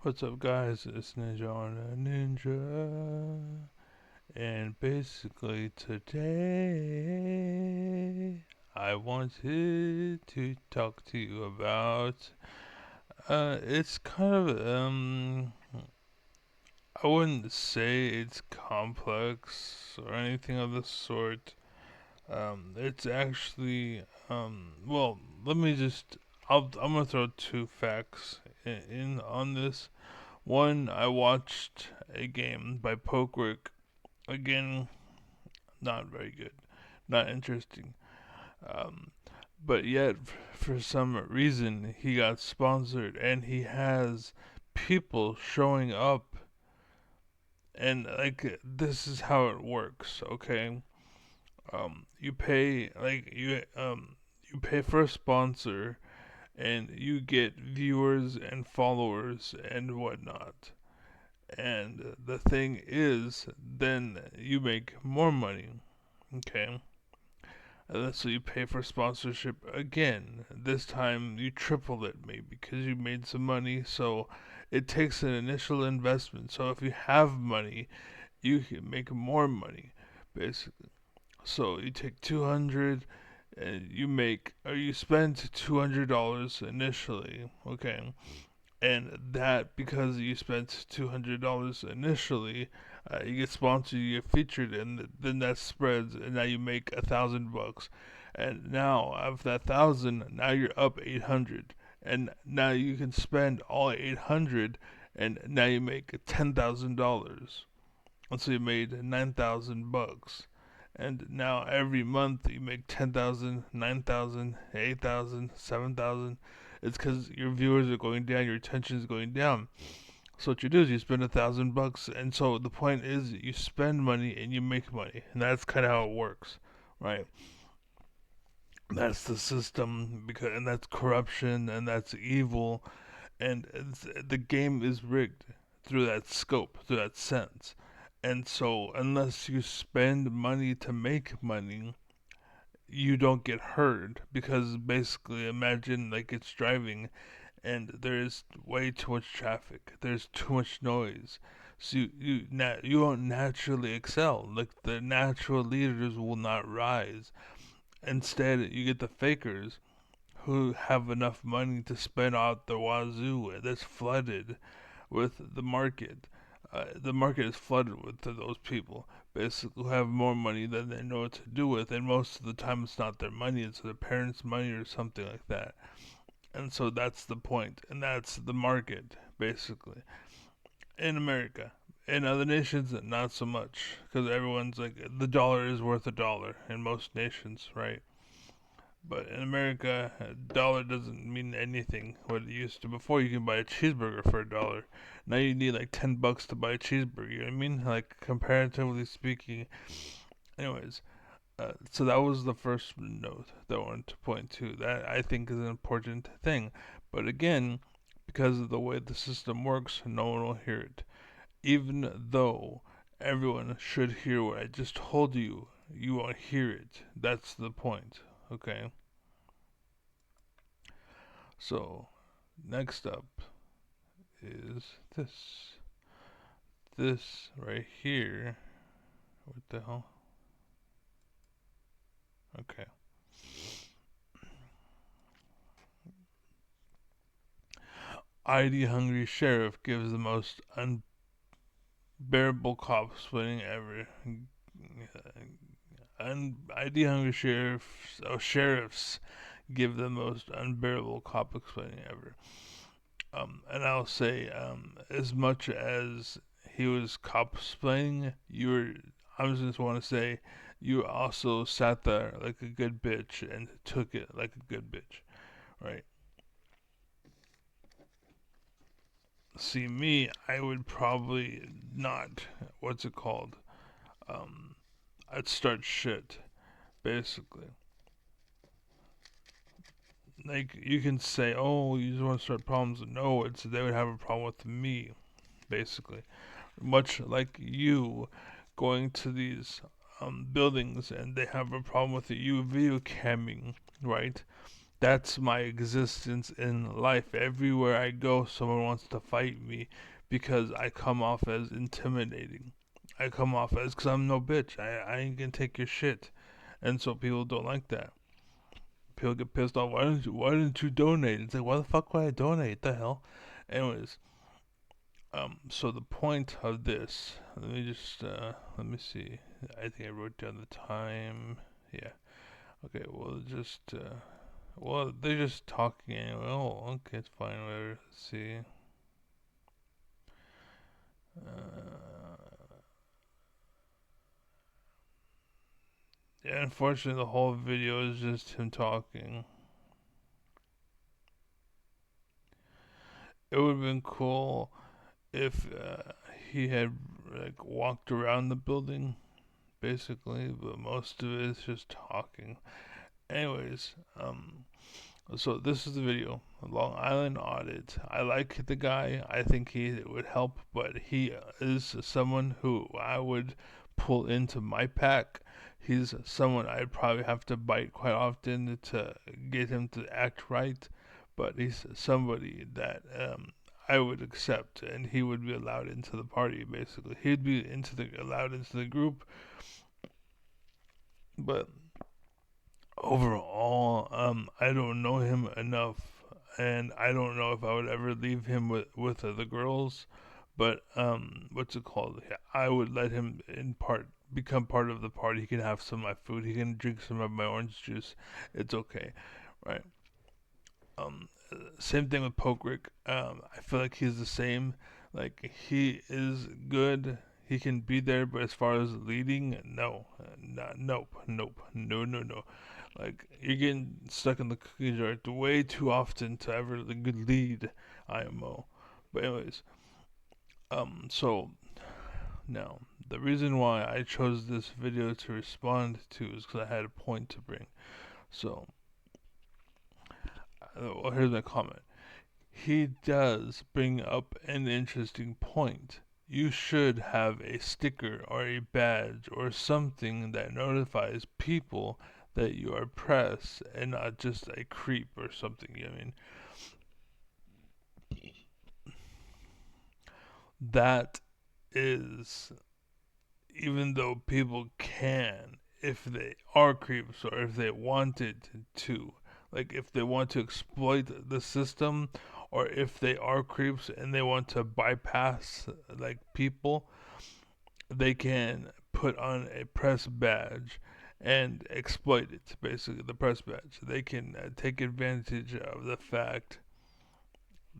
What's up, guys? It's Ninja on a Ninja, and basically today I wanted to talk to you about. It's kind of I wouldn't say it's complex or anything of the sort. It's actually well, let me just. I'm gonna throw two facts in on this. One, I watched a game by Pokework. Again, not very good, not interesting. Um, but yet, for some reason, he got sponsored, and he has people showing up, and like this is how it works. Okay, you pay you pay for a sponsor, and you get viewers and followers and whatnot. And the thing is, then you make more money. Okay. So you pay for sponsorship again. This time you triple it maybe because you made some money. So it takes an initial investment. So if you have money, you can make more money, basically. So you take 200 and you make or you spend $200 initially. Okay, and that because you spent $200 initially, you get sponsored, you get featured, and then that spreads, and now you make $1,000, and now of that thousand, now you're up 800, and now you can spend all 800, and now you make $10,000, and so you made $9,000. And now every month you make 10,000, 9,000, 8,000, 7,000. It's because your viewers are going down, your attention is going down. So what you do is you spend $1,000, and so the point is you spend money and you make money, and that's kind of how it works, right? That's the system, because and that's corruption and that's evil, and the game is rigged through that scope, through that sense. And so unless you spend money to make money, you don't get hurt because basically imagine like it's driving and there's way too much traffic. There's too much noise. So you won't naturally excel. Like the natural leaders will not rise. Instead, you get the fakers who have enough money to spend out the wazoo that's flooded with the market. The market is flooded with those people, basically who have more money than they know what to do with, and most of the time it's not their money, it's their parents' money or something like that. And so that's the point, and that's the market, basically, in America. In other nations, not so much, because everyone's like, the dollar is worth a dollar in most nations, right? But in America, a dollar doesn't mean anything what it used to. Before, you can buy a cheeseburger for a dollar. Now you need like $10 to buy a cheeseburger. You know what I mean? Like comparatively speaking. Anyways, so that was the first note that I wanted to point to. That I think is an important thing. But again, because of the way the system works, no one will hear it. Even though everyone should hear what I just told you, you won't hear it. That's the point. Okay? So, next up is this. This right here. What the hell? Okay. ID hungry sheriff gives the most unbearable cop splitting ever. ID hungry sheriffs give the most unbearable cop explaining ever. And I'll say, as much as he was cosplaying, you were. I just want to say, you also sat there like a good bitch and took it like a good bitch, right? See me, I would probably not. What's it called? Um, I'd start shit basically. Like you can say, oh, you just want to start problems. No, it's they would have a problem with me, basically. Much like you going to these buildings and they have a problem with you video camming, right? That's my existence in life. Everywhere I go, someone wants to fight me because I come off as intimidating. I come off as, because I'm no bitch. I ain't gonna take your shit. And so people don't like that. People get pissed off. Why didn't you donate? It's like, why the fuck would I donate? The hell? Anyways, so the point of this, let me see. I think I wrote down the time. Yeah. Okay, well, they're just talking anyway. Oh, okay, it's fine, whatever. Let's see. Yeah, unfortunately, the whole video is just him talking. It would have been cool if he had like walked around the building, basically, but most of it is just talking. Anyways, so this is the video. Long Island audit. I like the guy. I think he would help, but he is someone who I would pull into my pack. He's someone I'd probably have to bite quite often to get him to act right, but he's somebody that I would accept, and he would be allowed into the party. Basically, he'd be allowed into the group, but overall, I don't know him enough, and I don't know if I would ever leave him with the girls. But what's it called? Yeah, I would let him become part of the party. He can have some of my food. He can drink some of my orange juice. It's okay, right? Same thing with Pokrick. I feel like he's the same. Like he is good. He can be there, but as far as leading, no, nope, no. Like you're getting stuck in the cookie jar way too often to ever lead IMO. But anyways, so now the reason why I chose this video to respond to is because I had a point to bring. So, well, here's my comment. He does bring up an interesting point. You should have a sticker or a badge or something that notifies people that you are press and not just a creep or something. I mean, that is, even though people can, if they are creeps or if they wanted to, like if they want to exploit the system, or if they are creeps and they want to bypass like people, they can put on a press badge and exploit it. Basically, the press badge. They can take advantage of the fact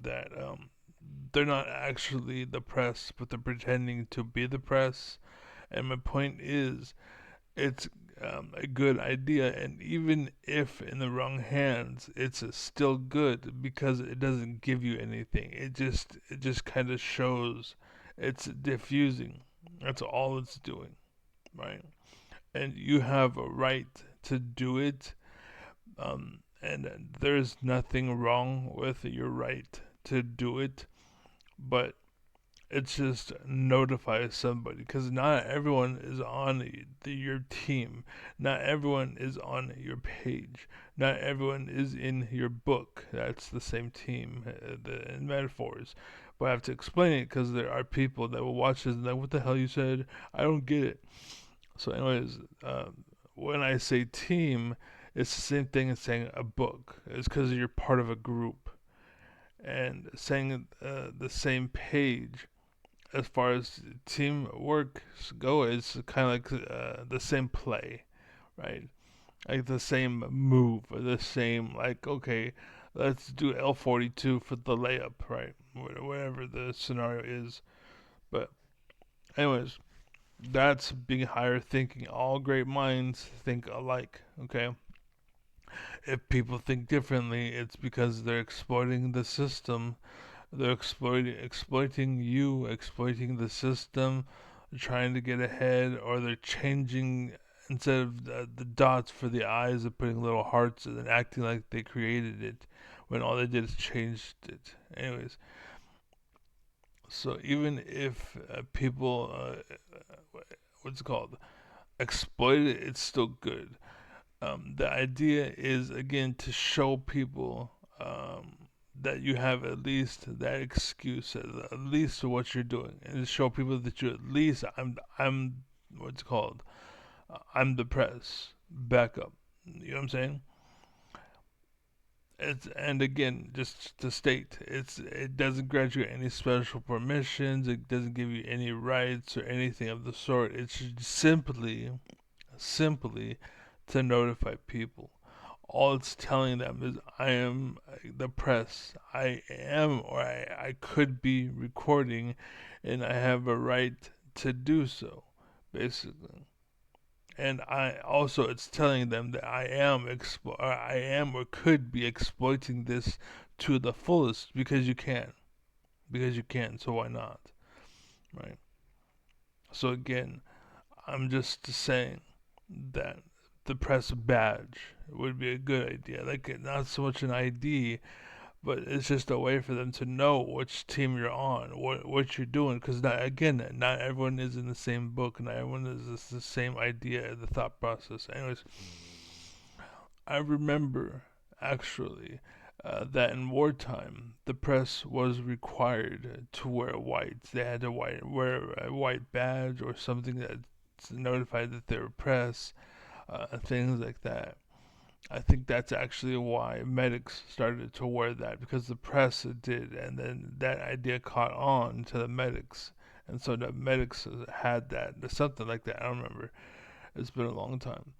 that they're not actually the press, but they're pretending to be the press. And my point is, it's a good idea, and even if in the wrong hands, it's still good because it doesn't give you anything. It just kind of shows it's diffusing. That's all it's doing, right? And you have a right to do it, and there's nothing wrong with your right to do it, but it's just notify somebody, because not everyone is on your team, not everyone is on your page, not everyone is in your book. That's the same team, the metaphors, but I have to explain it because there are people that will watch this and like, what the hell you said, I don't get it. So anyways, when I say team, it's the same thing as saying a book. It's because you're part of a group, and saying the same page as far as teamwork go, it's kind of like the same play, right? Like the same move, the same like, okay, let's do L42 for the layup, right? Whatever the scenario is. But anyways, that's being higher thinking. All great minds think alike. Okay, if people think differently, it's because they're exploiting the system. They're exploiting you, exploiting the system, trying to get ahead, or they're changing, instead of the dots for the eyes, they're putting little hearts and acting like they created it when all they did is changed it. Anyways, so even if people, what's it called, exploit it, it's still good. The idea is again to show people that you have at least that excuse, at least for what you're doing, and to show people that you at least I'm what's it called, I'm the press backup. You know what I'm saying? And again, just to state, it doesn't grant you any special permissions. It doesn't give you any rights or anything of the sort. It's simply to notify people. All it's telling them is, I am the press. I am, or I could be recording, and I have a right to do so, basically. And I also, it's telling them that I am or could be exploiting this to the fullest because you can. So why not, right? So again, I'm just saying that the press badge would be a good idea. Like, not so much an ID, but it's just a way for them to know which team you're on, what you're doing. Because not everyone is in the same book, not everyone is the same idea, the thought process. Anyways, I remember actually that in wartime, the press was required to wear white. They had to wear a white badge or something that notified that they were press, things like that. I think that's actually why medics started to wear that, because the press did, and then that idea caught on to the medics, and so the medics had that, something like that. I don't remember. It's been a long time,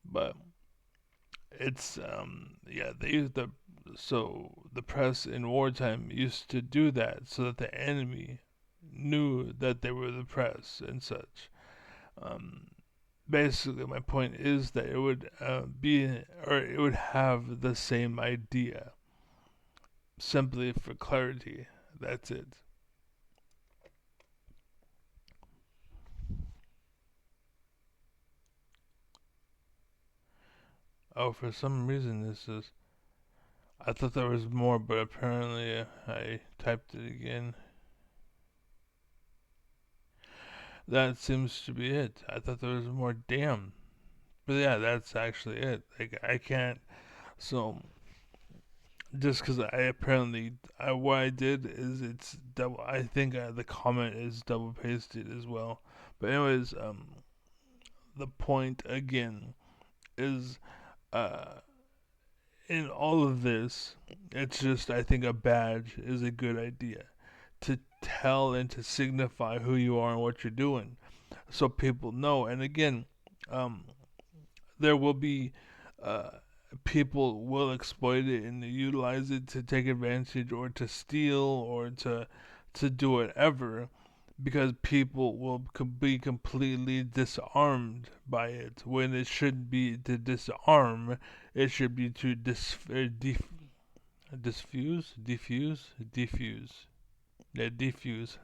but it's yeah, they used the press in wartime used to do that so that the enemy knew that they were the press and such. Um, Basically, my point is that it would it would have the same idea, simply for clarity. That's it. Oh, for some reason this is. I thought there was more, but apparently I typed it again. That seems to be it. I thought there was more. Damn. But yeah, that's actually it. Like, I can't. So just because what I did is it's double. I think the comment is double pasted as well. But anyways, the point again is, uh, in all of this, it's just, I think a badge is a good idea to tell and to signify who you are and what you're doing, so people know. And again, um, there will be uh, people will exploit it and utilize it to take advantage or to steal or to do whatever, because people will be completely disarmed by it, when it should be to disarm. It should be to diffuse. Yeah, defuse.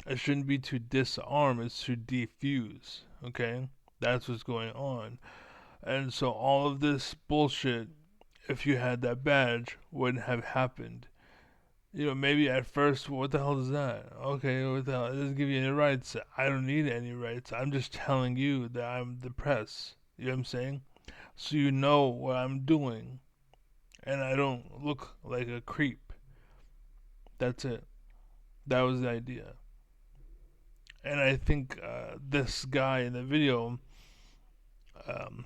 It shouldn't be to disarm, it's to defuse. Okay? That's what's going on. And so all of this bullshit, if you had that badge, wouldn't have happened. Maybe at first, what the hell is that? Okay, what the hell? It doesn't give you any rights. I don't need any rights. I'm just telling you that I'm the press. You know what I'm saying? So you know what I'm doing, and I don't look like a creep. That's it. That was the idea. And I think this guy in the video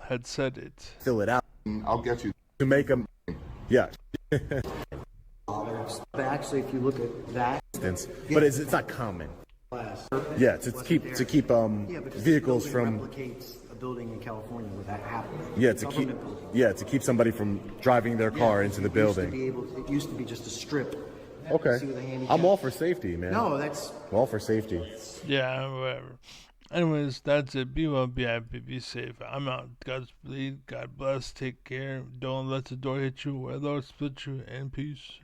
had said it. Fill it out. I'll get you. To make them, yeah. But actually, if you look at that, But it's not common. class, Yeah, to keep yeah, but vehicles this from building replicates a building in California where that happened. yeah to keep somebody from driving their car into the building. It used to be just a strip. Okay, See with a handicap? I'm all for safety, man. No, that's I'm all for safety. Yeah, whatever. Anyways, that's it. Be well, be happy, be safe. I'm out. Godspeed. God bless. Take care. Don't let the door hit you or the Lord split you. And peace.